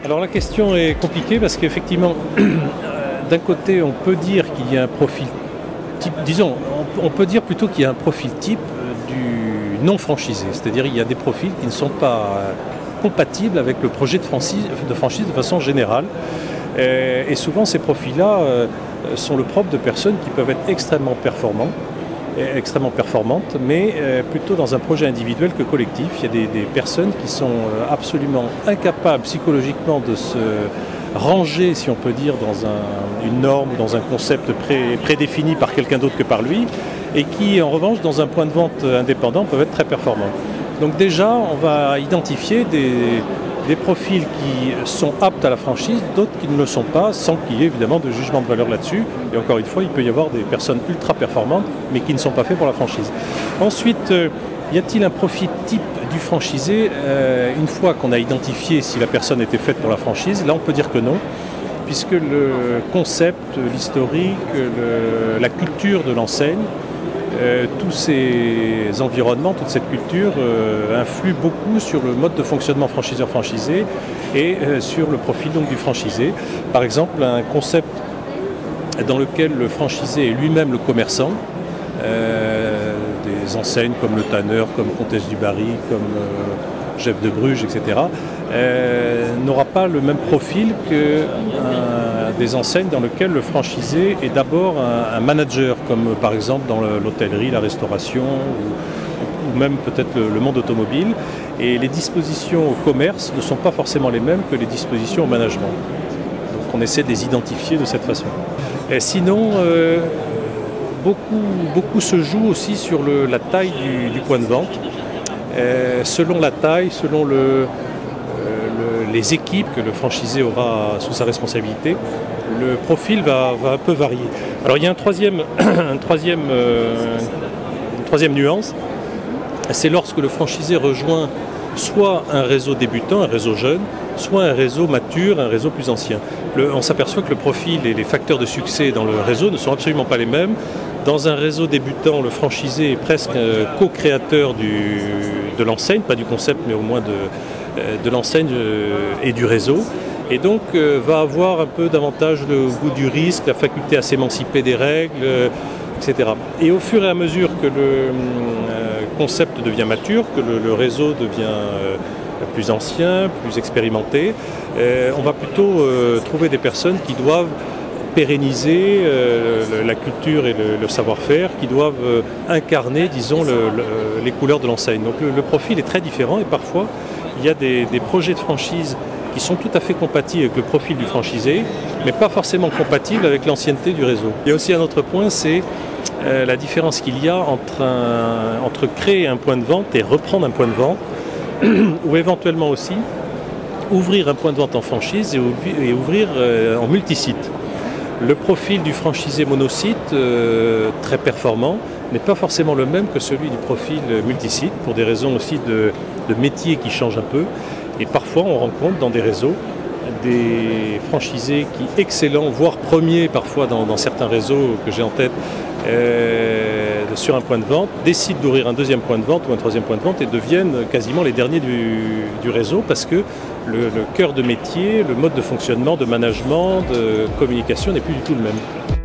Alors la question est compliquée parce qu'effectivement, d'un côté, on peut dire qu'il y a un profil type, disons, on peut dire plutôt qu'il y a un profil type du non franchisé, c'est-à-dire il y a des profils qui ne sont pas compatibles avec le projet de franchise de façon générale. Et souvent ces profils-là sont le propre de personnes qui peuvent être extrêmement performantes, mais plutôt dans un projet individuel que collectif. Il y a des personnes qui sont absolument incapables psychologiquement de se ranger, si on peut dire, dans une norme, dans un concept prédéfini par quelqu'un d'autre que par lui, et qui, en revanche, dans un point de vente indépendant, peuvent être très performants. Donc déjà, on va identifier des profils qui sont aptes à la franchise, d'autres qui ne le sont pas, sans qu'il y ait évidemment de jugement de valeur là-dessus. Et encore une fois, il peut y avoir des personnes ultra performantes, mais qui ne sont pas faites pour la franchise. Ensuite, y a-t-il un profil type du franchisé? Une fois qu'on a identifié si la personne était faite pour la franchise, là on peut dire que non, puisque le concept, l'historique, la culture de l'enseigne, tous ces environnements, toute cette culture influent beaucoup sur le mode de fonctionnement franchiseur-franchisé et sur le profil donc, du franchisé. Par exemple, un concept dans lequel le franchisé est lui-même le commerçant, des enseignes comme le Tanner, comme Comtesse du Barry, comme Jeff de Bruges, etc., n'aura pas le même profil que des enseignes dans lesquelles le franchisé est d'abord un manager, comme par exemple dans l'hôtellerie, la restauration ou même peut-être le monde automobile. Et les dispositions au commerce ne sont pas forcément les mêmes que les dispositions au management. Donc on essaie de les identifier de cette façon. Et sinon, beaucoup se joue aussi sur la taille du point de vente. Selon la taille, selon les équipes que le franchisé aura sous sa responsabilité, le profil va un peu varier. Alors il y a une troisième nuance, c'est lorsque le franchisé rejoint soit un réseau débutant, un réseau jeune, soit un réseau mature, un réseau plus ancien. On s'aperçoit que le profil et les facteurs de succès dans le réseau ne sont absolument pas les mêmes. Dans un réseau débutant, le franchisé est presque co-créateur de l'enseigne, pas du concept, mais au moins de l'enseigne et du réseau. Et donc va avoir un peu davantage le goût du risque, la faculté à s'émanciper des règles, etc. Et au fur et à mesure que le concept devient mature, que le réseau devient plus ancien, plus expérimenté, on va plutôt trouver des personnes qui doivent pérenniser la culture et le savoir-faire, qui doivent incarner, disons, les couleurs de l'enseigne. Donc le profil est très différent et parfois il y a des projets de franchise qui sont tout à fait compatibles avec le profil du franchisé, mais pas forcément compatibles avec l'ancienneté du réseau. Il y a aussi un autre point, c'est la différence qu'il y a entre créer un point de vente et reprendre un point de vente, ou éventuellement aussi ouvrir un point de vente en franchise et ouvrir en multisite. Le profil du franchisé monosite, très performant, n'est pas forcément le même que celui du profil multisite, pour des raisons aussi de métier qui changent un peu. Et parfois, on rencontre dans des réseaux des franchisés qui, excellents, voire premiers parfois dans certains réseaux que j'ai en tête, sur un point de vente, décident d'ouvrir un deuxième point de vente ou un troisième point de vente et deviennent quasiment les derniers du réseau parce que le cœur de métier, le mode de fonctionnement, de management, de communication n'est plus du tout le même.